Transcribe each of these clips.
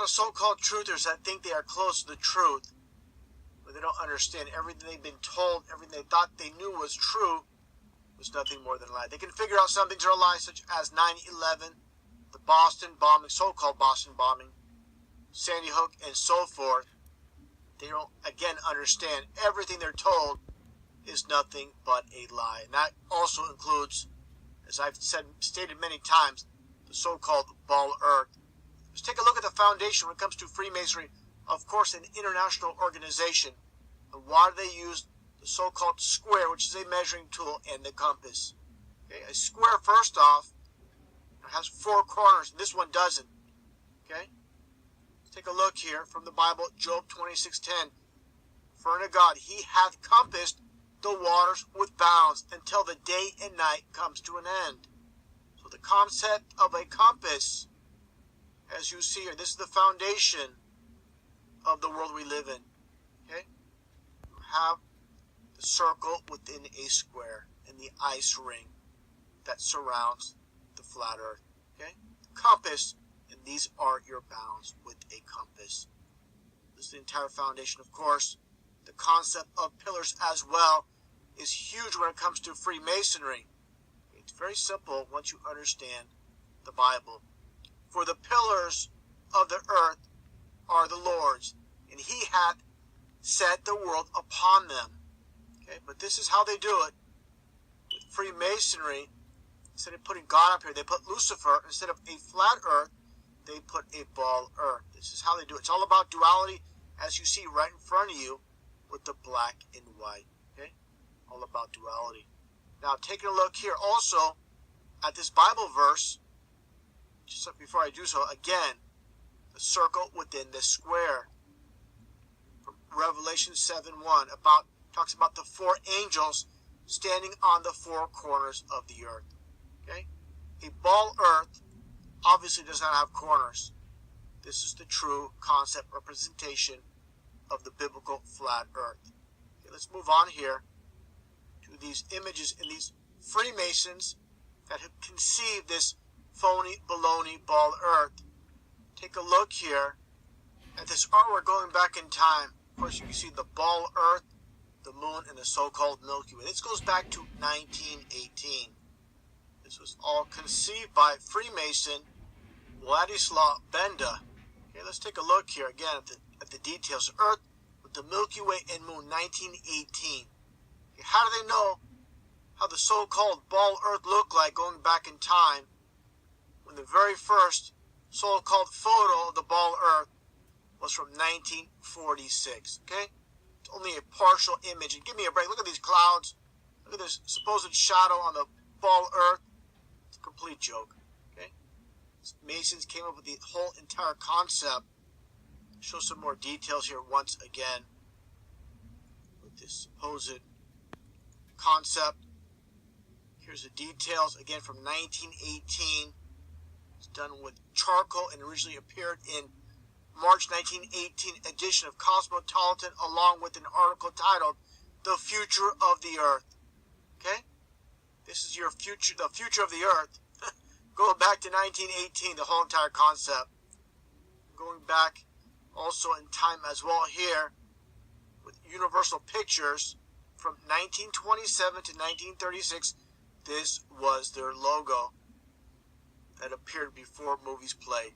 So-called truthers that think they are close to the truth, but they don't understand everything they've been told, everything they thought they knew was true, was nothing more than a lie. They can figure out some things are a lie, such as 9/11, the Boston bombing, so-called Boston bombing, Sandy Hook, and so forth. They don't, again, understand everything they're told is nothing but a lie. And that also includes, as I've stated many times, the so-called Ball Earth. Let's take a look at the foundation when it comes to Freemasonry. Of course, an international organization. And why do they use the so-called square, which is a measuring tool, and the compass? Okay, a square, first off, has 4 corners, and this one doesn't. Okay? Let's take a look here from the Bible, Job 26:10. For unto God he hath compassed the waters with bounds until the day and night comes to an end. So the concept of a compass, as you see here, this is the foundation of the world we live in. Okay? You have the circle within a square and the ice ring that surrounds the flat earth. Okay? Compass, and these are your bounds with a compass. This is the entire foundation, of course. The concept of pillars as well is huge when it comes to Freemasonry. It's very simple once you understand the Bible. For the pillars of the earth are the Lord's, and he hath set the world upon them. Okay, but this is how they do it. With Freemasonry, instead of putting God up here, they put Lucifer. Instead of a flat earth, they put a ball earth. This is how they do it. It's all about duality, as you see right in front of you with the black and white. Okay, all about duality. Now, taking a look here also at this Bible verse, just before I do so, again, the circle within the square. From Revelation 7:1 talks about the 4 angels standing on the 4 corners of the earth. Okay? A ball earth obviously does not have corners. This is the true concept representation of the biblical flat earth. Okay, let's move on here to these images and these Freemasons that have conceived this phony baloney ball earth. Take a look here at this artwork going back in time. Of course, you can see the ball earth, the moon, and the so-called Milky Way. This goes back to 1918. This was all conceived by Freemason Władysław Benda. Okay, let's take a look here again at the details. Earth with the Milky Way and moon, 1918. Okay, how do they know how the so-called ball earth looked like going back in time when the very first so-called photo of the ball earth was from 1946? Okay? It's only a partial image. And give me a break. Look at these clouds. Look at this supposed shadow on the ball earth. It's a complete joke. Okay? Masons came up with the whole entire concept. Show some more details here once again with this supposed concept. Here's the details again from 1918. It's done with charcoal and originally appeared in March 1918 edition of Cosmopolitan, along with an article titled "The Future of the Earth." Okay, this is your future, the future of the Earth. Going back to 1918, the whole entire concept. Going back also in time as well here with Universal Pictures from 1927 to 1936. This was their logo that appeared before movies played.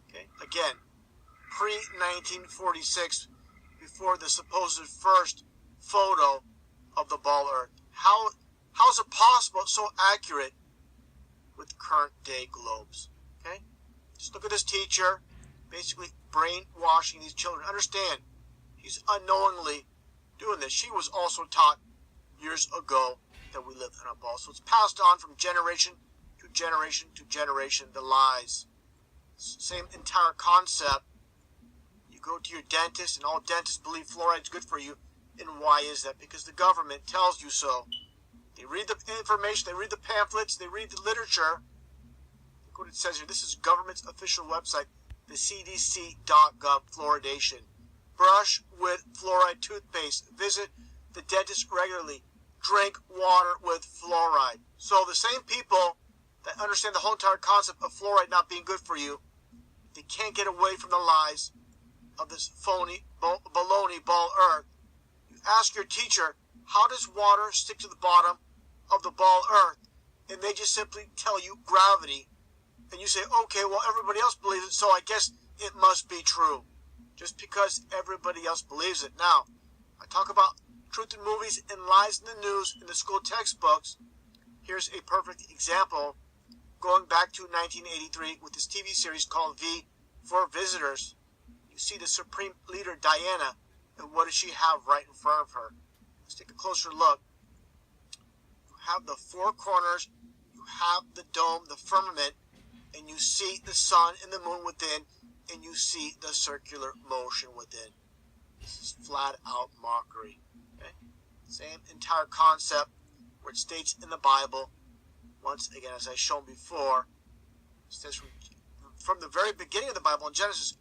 Okay, again, pre-1946, before the supposed first photo of the ball earth. How is it possible it's so accurate with current day globes? Okay, just look at this teacher basically brainwashing these children. Understand, he's unknowingly doing this. She was also taught years ago that we live in a ball. So it's passed on from generation to generation to generation, the lies. Same entire concept. You go to your dentist, and all dentists believe fluoride is good for you. And why is that? Because the government tells you so. They read the information, they read the pamphlets, they read the literature. Look what it says here. This is government's official website, the CDC.gov, fluoridation. Brush with fluoride toothpaste. Visit the dentist regularly. Drink water with fluoride. So the same people that understand the whole entire concept of fluoride not being good for you, They can't get away from the lies of this phony, baloney ball earth. You ask your teacher, how does water stick to the bottom of the ball earth? And they just simply tell you gravity. And you say, okay, well, everybody else believes it, so I guess it must be true. Just because everybody else believes it. Now, I talk about truth in movies and lies in the news in the school textbooks. Here's a perfect example going back to 1983 with this TV series called V for Visitors. You see the Supreme Leader Diana, and what does she have right in front of her? Let's take a closer look. You have the four corners, you have the dome, the firmament, and you see the sun and the moon within, and you see the circular motion within. This is flat out mockery. Okay? Same entire concept where it states in the Bible, once again, as I've shown before, it says from the very beginning of the Bible in Genesis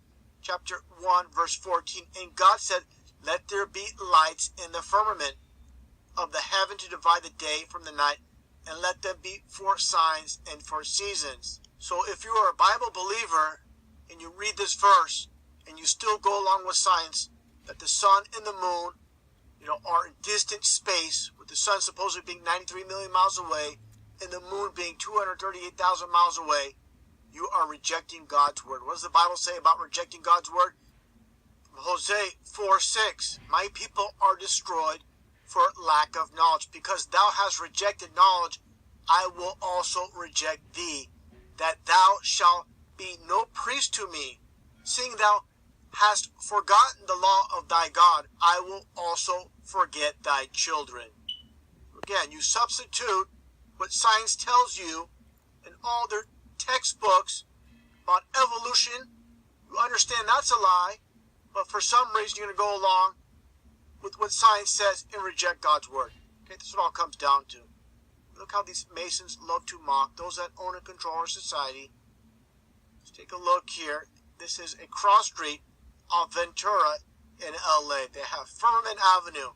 chapter 1, verse 14, and God said, let there be lights in the firmament of the heaven to divide the day from the night, and let them be for signs and for seasons. So if you are a Bible believer and you read this verse and you still go along with science that the sun and the moon, are in distant space, with the sun supposedly being 93 million miles away and the moon being 238,000 miles away, you are rejecting God's word. What does the Bible say about rejecting God's word? Hosea 4:6, my people are destroyed for lack of knowledge. Because thou hast rejected knowledge, I will also reject thee, that thou shalt be no priest to me. Seeing thou hast forgotten the law of thy God, I will also forget thy children. Again, you substitute what science tells you in all their textbooks about evolution. You understand that's a lie, but for some reason you're going to go along with what science says and reject God's word. Okay, that's what it all comes down to. Look how these Masons love to mock those that own and control our society. Let's take a look here. This is a cross street off Ventura in LA. They have Firmament Avenue.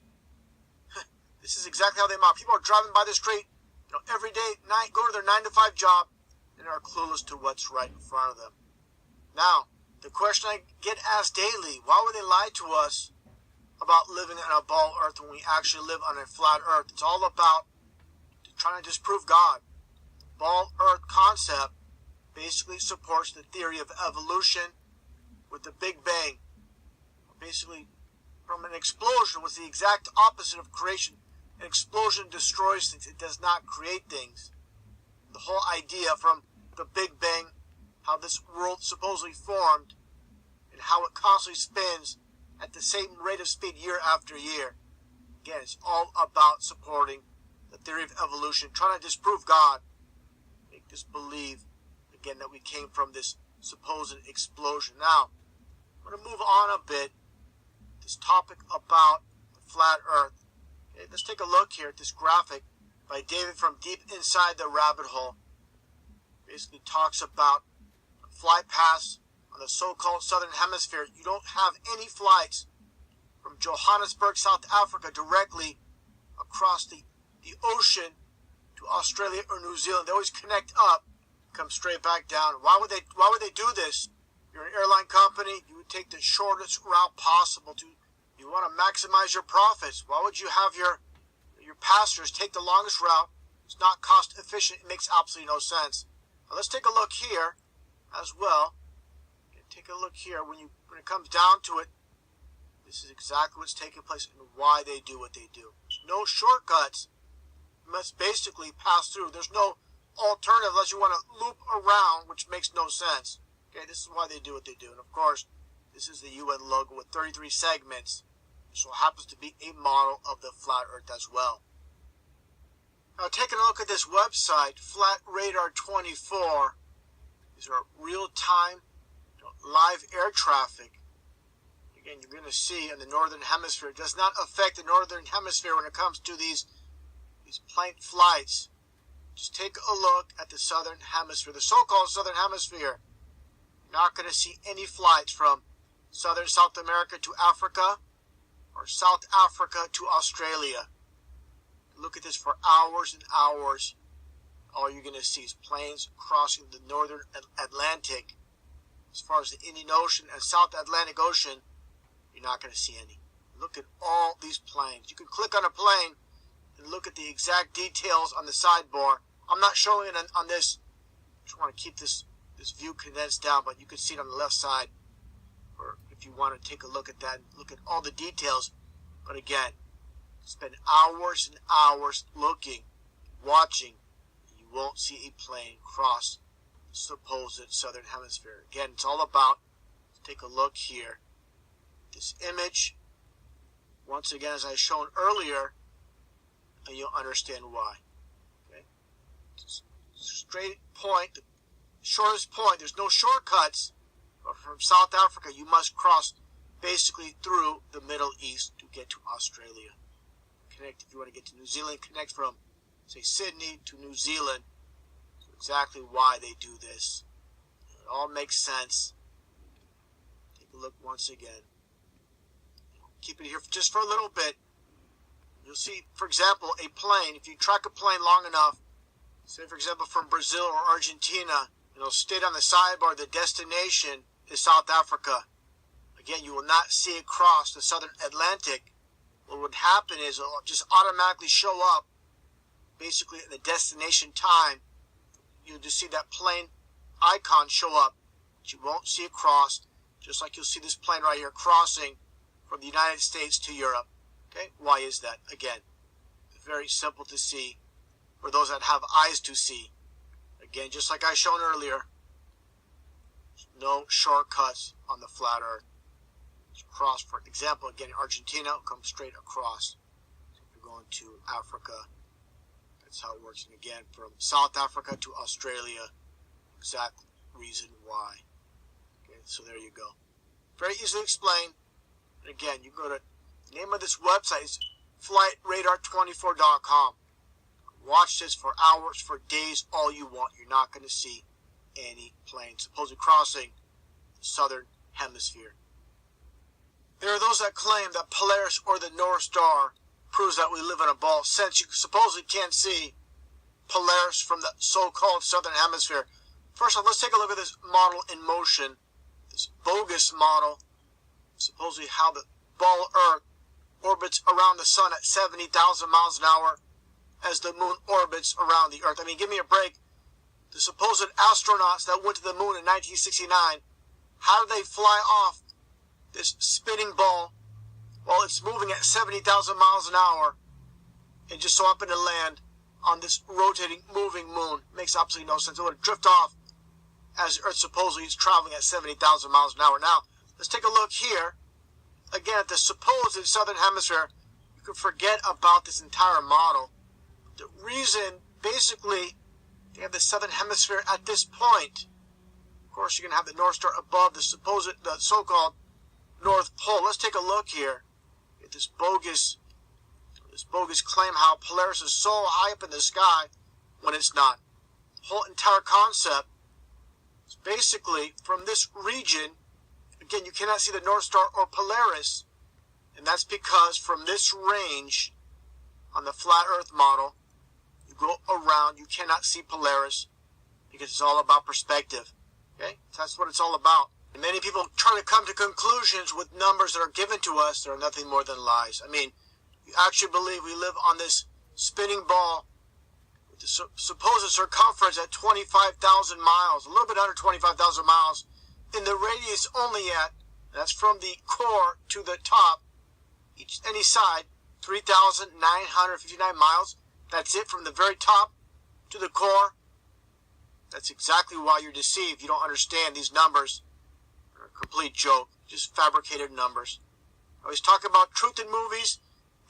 This is exactly how they mock. People are driving by the street, every day, go to their 9-to-5 job, and are clueless to what's right in front of them. Now, the question I get asked daily, why would they lie to us about living on a ball earth when we actually live on a flat earth? It's all about trying to disprove God. Ball earth concept basically supports the theory of evolution with the Big Bang. Basically, from an explosion was the exact opposite of creation. An explosion destroys things. It does not create things. The whole idea from the Big Bang, how this world supposedly formed, and how it constantly spins at the same rate of speed year after year. Again, it's all about supporting the theory of evolution, trying to disprove God, make us believe, again, that we came from this supposed explosion. Now, I'm going to move on a bit. This topic about the flat earth. Okay, let's take a look here at this graphic by David from Deep Inside the Rabbit Hole. Basically talks about flight paths on the so-called southern hemisphere. You don't have any flights from Johannesburg, South Africa, directly across the ocean to Australia or New Zealand. They always connect up, come straight back down. Why would they do this? You're an airline company. You would take the shortest route possible. You want to maximize your profits. Why would you have your passengers take the longest route? It's not cost efficient. It makes absolutely no sense. Now let's take a look here as well. Take a look here. When it comes down to it, this is exactly what's taking place and why they do what they do. There's no shortcuts. You must basically pass through. There's no alternative unless you want to loop around, which makes no sense. Okay, this is why they do what they do. And of course, this is the UN logo with 33 segments. So it happens to be a model of the flat earth as well. Now taking a look at this website, Flat Radar 24, these are real-time live air traffic. Again, you're going to see in the northern hemisphere. It does not affect the northern hemisphere when it comes to these plane flights. Just take a look at the southern hemisphere, the so-called southern hemisphere. You're not going to see any flights from southern South America to Africa or South Africa to Australia. Look at this for hours and hours. All you're going to see is planes crossing the northern Atlantic. as far as the Indian Ocean and South Atlantic Ocean, you're not going to see any. Look at all these planes. You can click on a plane and look at the exact details on the sidebar. I'm not showing it on this. I just want to keep this view condensed down, but you can see it on the left side, or if you want to take a look at that, look at all the details. But again, spend hours and hours looking, watching, and you won't see a plane cross the supposed southern hemisphere. Again, it's all about, take a look here, this image, once again, as I shown earlier, and you'll understand why. Okay? Straight point, the shortest point, there's no shortcuts, but from South Africa, you must cross basically through the Middle East to get to Australia. Connect, if you want to get to New Zealand, connect from, say, Sydney to New Zealand. That's exactly why they do this. It all makes sense. Take a look once again. Keep it here just for a little bit. You'll see, for example, a plane. If you track a plane long enough, say, for example, from Brazil or Argentina, it'll state on the sidebar the destination is South Africa. Again, you will not see it cross the southern Atlantic. What would happen is it'll just automatically show up basically at the destination time. You'll just see that plane icon show up, but you won't see it cross, just like you'll see this plane right here crossing from the United States to Europe. Okay, why is that? Again, very simple to see for those that have eyes to see. Again, just like I shown earlier, no shortcuts on the flat earth. Cross, for example, again, Argentina will come straight across. So if you're going to Africa, that's how it works. And again, from South Africa to Australia, exact reason why. Okay, so there you go. Very easily explained. And again, you go to, the name of this website is flightradar24.com. Watch this for hours, for days, all you want. You're not going to see any planes supposedly crossing the southern hemisphere. There are those that claim that Polaris or the North Star proves that we live in a ball, since you supposedly can't see Polaris from the so-called southern hemisphere. First off, let's take a look at this model in motion, this bogus model, supposedly how the ball Earth orbits around the sun at 70,000 miles an hour as the moon orbits around the Earth. I mean, give me a break. The supposed astronauts that went to the moon in 1969, how did they fly off this spinning ball while it's moving at 70,000 miles an hour and just so happen to land on this rotating, moving moon? Makes absolutely no sense. It would drift off as the Earth supposedly is traveling at 70,000 miles an hour. Now, let's take a look here. Again, at the supposed southern hemisphere, you can forget about this entire model. The reason, basically, they have the southern hemisphere at this point. Of course, you're going to have the North Star above the so-called North Pole. Let's take a look here at this bogus claim how Polaris is so high up in the sky when it's not. The whole entire concept is basically from this region. Again, you cannot see the North Star or Polaris, and that's because from this range on the flat Earth model, you go around, you cannot see Polaris because it's all about perspective. Okay, that's what it's all about. And many people try to come to conclusions with numbers that are given to us that are nothing more than lies. I mean, you actually believe we live on this spinning ball with the supposed circumference at 25,000 miles, a little bit under 25,000 miles, in the radius only at, that's from the core to the top, any side, 3,959 miles. That's it from the very top to the core. That's exactly why you're deceived. You don't understand these numbers. They're a complete joke, just fabricated numbers. I always talk about truth in movies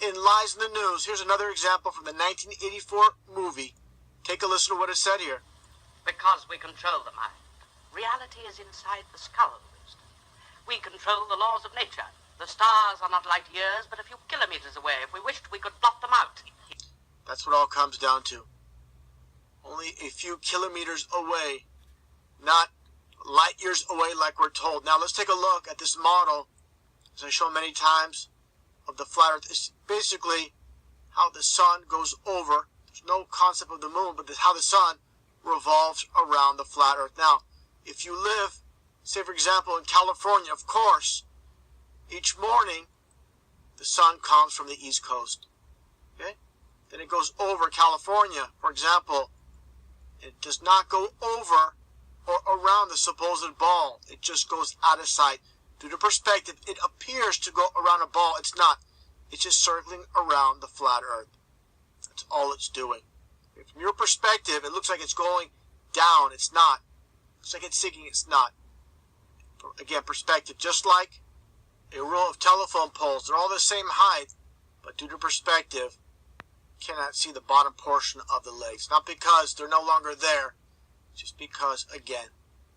and lies in the news. Here's another example from the 1984 movie. Take a listen to what is said here. Because we control the mind. Reality is inside the skull. We control the laws of nature. The stars are not light years, but a few kilometers away. If we wished, we could blot them out. That's what it all comes down to. Only a few kilometers away, not light years away like we're told. Now let's take a look at this model, as I shown many times, of the flat Earth. It's basically how the sun goes over. There's no concept of the moon, but how the sun revolves around the flat Earth. Now, if you live say for example in California, of course, each morning the sun comes from the East Coast. Okay? Then it goes over California, for example. It does not go over or around the supposed ball. It just goes out of sight. Due to perspective, it appears to go around a ball. It's not. It's just circling around the flat earth. That's all it's doing. From your perspective, it looks like it's going down. It's not. It looks like it's sinking. It's not. Again, perspective. Just like a row of telephone poles. They're all the same height, but due to perspective, you cannot see the bottom portion of the legs. Not because they're no longer there, just because, again,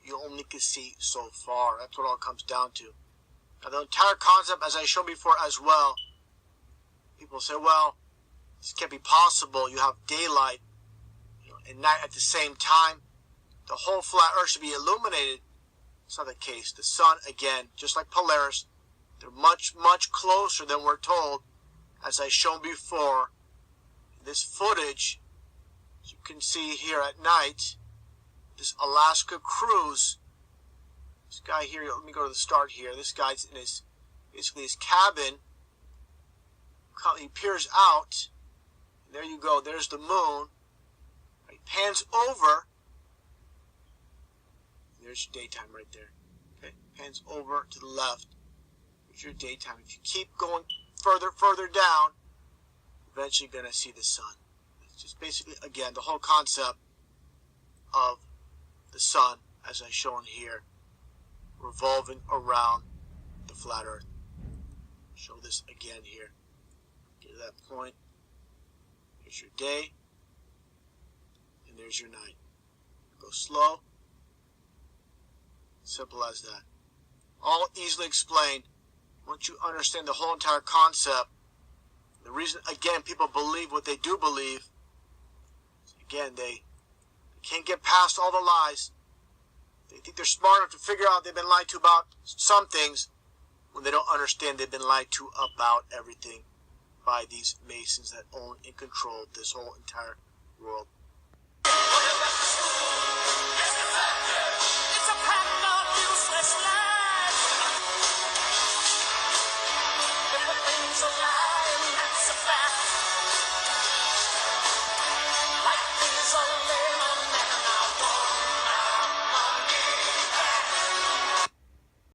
you only can see so far. That's what it all comes down to. Now, the entire concept, as I showed before as well, people say, well, this can't be possible. You have daylight and night at the same time. The whole flat earth should be illuminated. It's not the case. The sun, again, just like Polaris, they're much, much closer than we're told. As I shown before, this footage, as you can see here at night, this Alaska cruise, this guy here, let me go to the start here. This guy's in his, basically his cabin. He peers out. And there you go. There's the moon. He pans over. There's your daytime right there. Okay, pans over to the left. There's your daytime. If you keep going further down, eventually you're going to see the sun. It's just basically, again, the whole concept of the sun, as I've shown here, revolving around the flat earth. Show this again here. Get to that point. Here's your day, and there's your night. Go slow. Simple as that. All easily explained once you understand the whole entire concept. The reason, again, people believe what they do believe, again, they can't get past all the lies. They think they're smart enough to figure out they've been lied to about some things when they don't understand they've been lied to about everything by these Masons that own and control this whole entire world. It's a pattern of useless lies. If the things of life